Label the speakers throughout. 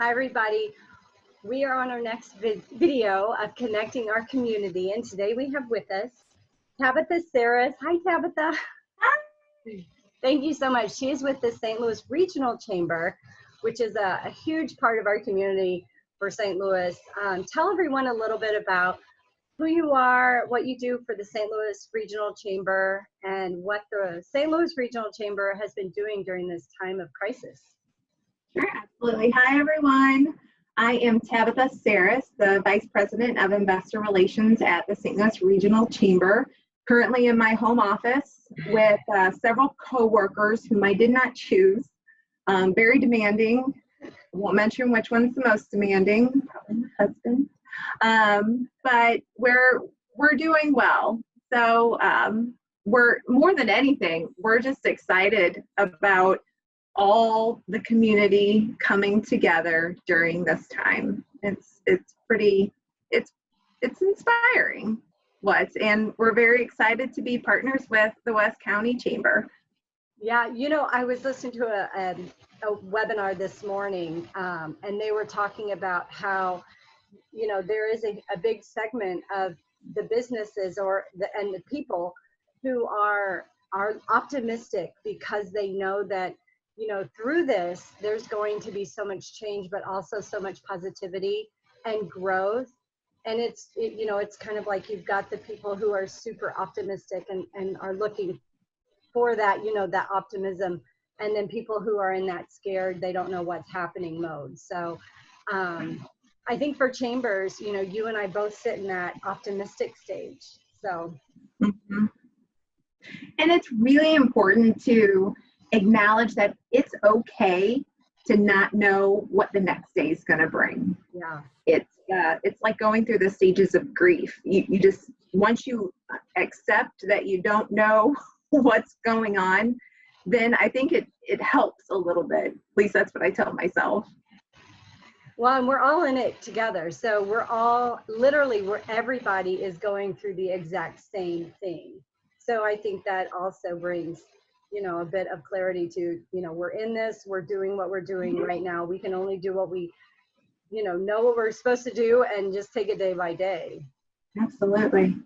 Speaker 1: Hi, everybody. We are on our next video of connecting our community, and today we have with us Tabitha Sarris. Hi, Tabitha. Hi. Thank you so much. She is with the St. Louis Regional Chamber, which is a huge part of our community for St. Louis. Tell everyone a little bit about who you are, what you do for the St. Louis Regional Chamber, and what the St. Louis Regional Chamber has been doing during this time of crisis.
Speaker 2: Sure, absolutely. Hi, everyone. I am Tabitha Sarris, the Vice President of Investor Relations at the St. Louis Regional Chamber, currently in my home office with several co-workers whom I did not choose. Very demanding. I won't mention which one's the most demanding, probably my husband. But we're doing well. So we're, more than anything, we're just excited about all the community coming together during this time. It's inspiring. And we're very excited to be partners with the West County Chamber.
Speaker 1: Yeah, you know, I was listening to a webinar this morning, and they were talking about how, you know, there is a big segment of the businesses and the people who are optimistic because they know that, you know, through this, there's going to be so much change, but also so much positivity and growth. And it's kind of like you've got the people who are super optimistic and are looking for that, you know, that optimism. And then people who are in that scared, they don't know what's happening mode. So I think for chambers, you know, you and I both sit in that optimistic stage. So.
Speaker 2: Mm-hmm. And it's really important to acknowledge that it's okay to not know what the next day is going to bring.
Speaker 1: Yeah.
Speaker 2: It's like going through the stages of grief. You just, once you accept that you don't know what's going on, then I think it helps a little bit. At least that's what I tell myself.
Speaker 1: Well, and we're all in it together. So we're all literally everybody is going through the exact same thing. So I think that also brings, you know, a bit of clarity to, you know, we're in this, we're doing what we're doing right now. We can only do what we, you know what we're supposed to do and just take it day by day.
Speaker 2: Absolutely.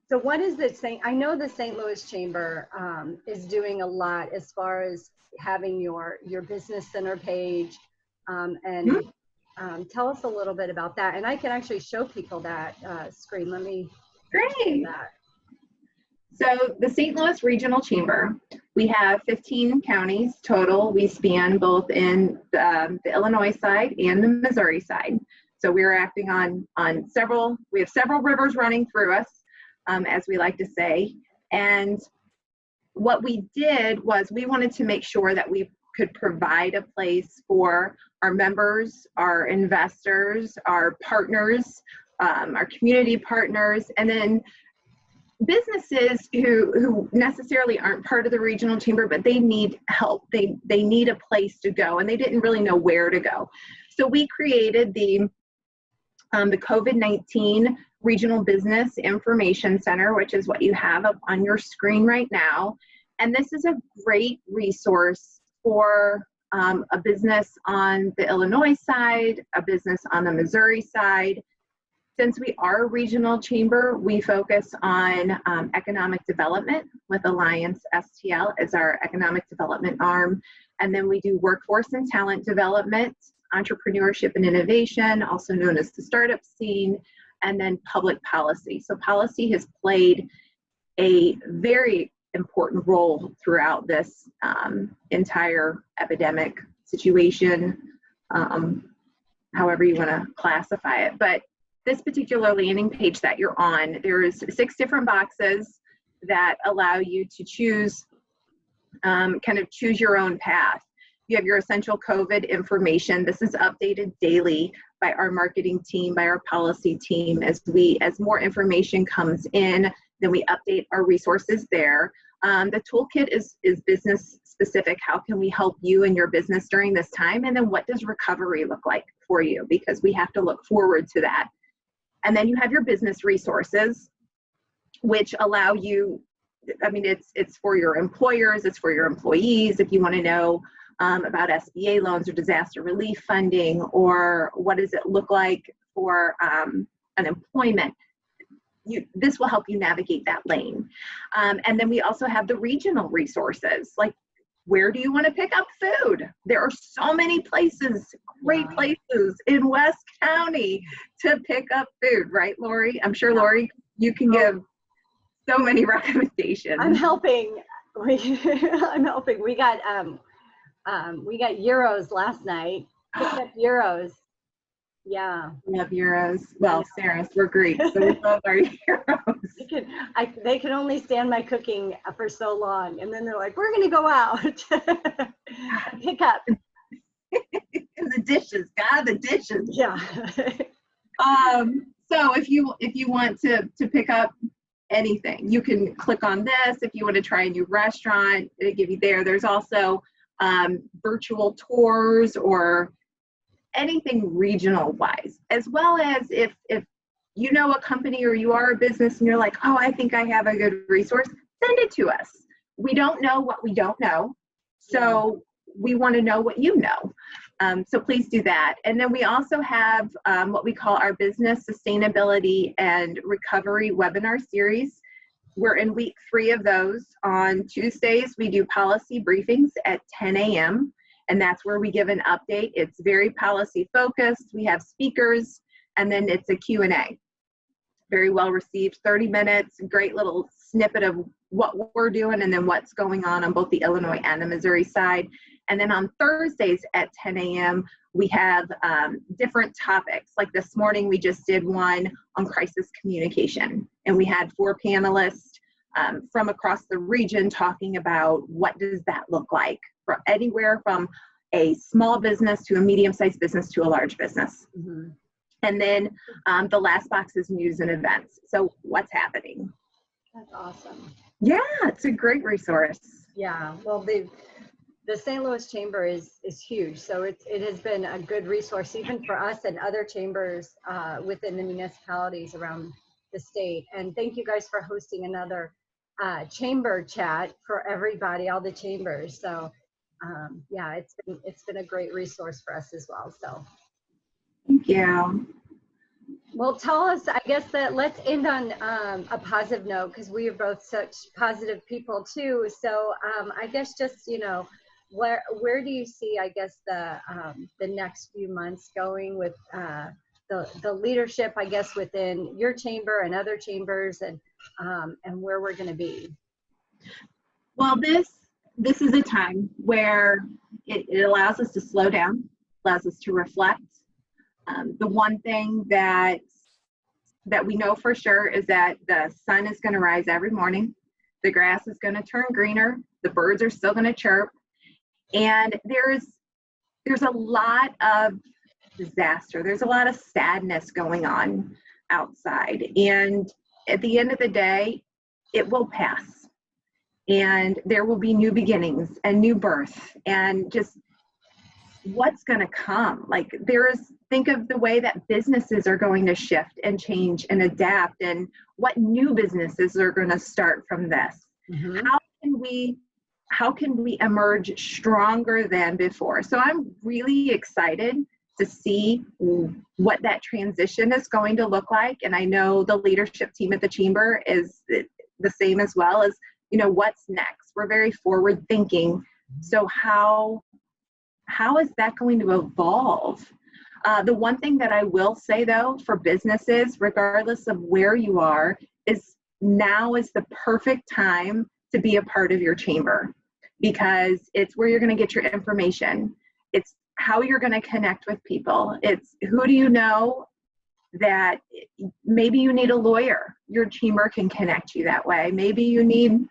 Speaker 1: So what is the I know the St. Louis Chamber is doing a lot as far as having your business center page and tell us a little bit about that. And I can actually show people that screen. Let me
Speaker 2: Great.
Speaker 1: That.
Speaker 2: So the St. Louis Regional Chamber, we have 15 counties total. We span both in the Illinois side and the Missouri side. So we're acting on several, we have several rivers running through us, as we like to say. And what we did was we wanted to make sure that we could provide a place for our members, our investors, our partners, our community partners, and then businesses who necessarily aren't part of the regional chamber, but they need help. They need a place to go, and they didn't really know where to go. So we created the COVID-19 Regional Business Information Center, which is what you have up on your screen right now. And this is a great resource for a business on the Illinois side, a business on the Missouri side. Since we are a regional chamber, we focus on economic development with Alliance STL as our economic development arm. And then we do workforce and talent development, entrepreneurship and innovation, also known as the startup scene, and then public policy. So policy has played a very important role throughout this entire epidemic situation, however you want to classify it. But this particular landing page that you're on, there's 6 different boxes that allow you to choose, choose your own path. You have your essential COVID information. This is updated daily by our marketing team, by our policy team. As more information comes in, then we update our resources there. The toolkit is business specific. How can we help you and your business during this time? And then what does recovery look like for you? Because we have to look forward to that. And then you have your business resources, which allow you, I mean, it's for your employers, it's for your employees. If you want to know about SBA loans or disaster relief funding, or what does it look like for unemployment. This will help you navigate that lane. And then we also have the regional resources, like where do you want to pick up food? There are so many places, great places in West County to pick up food, right, Lori? I'm sure, Lori, you can give so many recommendations.
Speaker 1: I'm helping. I'm helping. We got gyros last night. Picked up gyros. Yeah.
Speaker 2: We love gyros. Well, Sarris, we're Greek, so we love our gyros.
Speaker 1: They can only stand my cooking for so long, and then they're like, "We're gonna go out, pick up."
Speaker 2: The dishes, the dishes.
Speaker 1: Yeah.
Speaker 2: So if you want to pick up anything, you can click on this. If you want to try a new restaurant, they give you there. There's also virtual tours or anything regional wise, as well as if you know a company or you are a business and you're like, oh, I think I have a good resource, send it to us. We don't know what we don't know, so we want to know what you know. So please do that. And then we also have what we call our Business Sustainability and Recovery webinar series. We're in week 3 of those. On Tuesdays, we do policy briefings at 10 a.m. And that's where we give an update. It's very policy focused. We have speakers, and then it's a Q&A. Very well received, 30 minutes, great little snippet of what we're doing and then what's going on both the Illinois and the Missouri side. And then on Thursdays at 10 a.m., we have different topics. Like this morning, we just did one on crisis communication. And we had 4 panelists from across the region talking about what does that look like for anywhere from a small business to a medium-sized business to a large business. Mm-hmm. And then the last box is news and events. So what's happening?
Speaker 1: That's awesome.
Speaker 2: Yeah, it's a great resource.
Speaker 1: Yeah, well, the St. Louis Chamber is huge. So it has been a good resource even for us and other chambers within the municipalities around the state. And thank you guys for hosting another chamber chat for everybody, all the chambers. So yeah, it's been a great resource for us as well. So
Speaker 2: thank you.
Speaker 1: Well, tell us, I guess that let's end on a positive note, because we are both such positive people too. So I guess just, you know, where do you see, I guess, the next few months going with the leadership, I guess, within your chamber and other chambers, and where we're going to be?
Speaker 2: Well, this is a time where it allows us to slow down, allows us to reflect. The one thing that we know for sure is that the sun is going to rise every morning. The grass is going to turn greener. The birds are still going to chirp. And there's a lot of disaster. There's a lot of sadness going on outside. And at the end of the day, it will pass. And there will be new beginnings and new birth and just what's going to come. Like think of the way that businesses are going to shift and change and adapt, and what new businesses are going to start from this. Mm-hmm. How can we emerge stronger than before? So I'm really excited to see what that transition is going to look like. And I know the leadership team at the chamber is the same as well, as, you know, what's next. We're very forward thinking. So how is that going to evolve? The one thing that I will say, though, for businesses, regardless of where you are, is now is the perfect time to be a part of your chamber, because it's where you're going to get your information. It's how you're going to connect with people. It's who do you know that maybe you need a lawyer. Your chamber can connect you that way. Maybe you need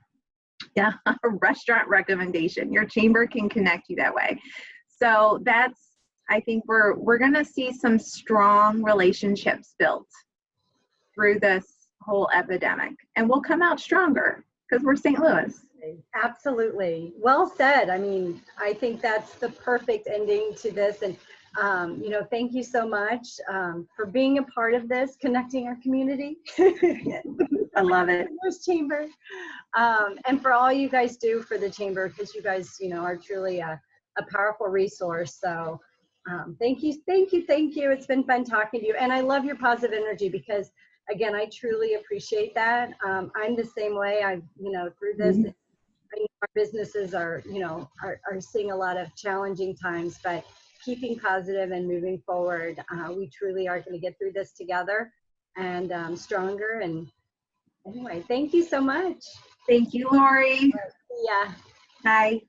Speaker 2: a restaurant recommendation. Your chamber can connect you that way. So I think we're going to see some strong relationships built through this whole epidemic, and we'll come out stronger because we're St. Louis.
Speaker 1: Absolutely. Well said. I mean, I think that's the perfect ending to this. And, you know, thank you so much for being a part of this, connecting our community.
Speaker 2: I love it.
Speaker 1: Chamber. And for all you guys do for the chamber, because you guys, you know, are truly a a powerful resource. So thank you, thank you, thank you. It's been fun talking to you. And I love your positive energy because, again, I truly appreciate that. I'm the same way. Through this, I know our businesses are seeing a lot of challenging times, but keeping positive and moving forward, we truly are going to get through this together and stronger. And anyway, thank you so much.
Speaker 2: Thank you, Lori.
Speaker 1: Yeah.
Speaker 2: Bye.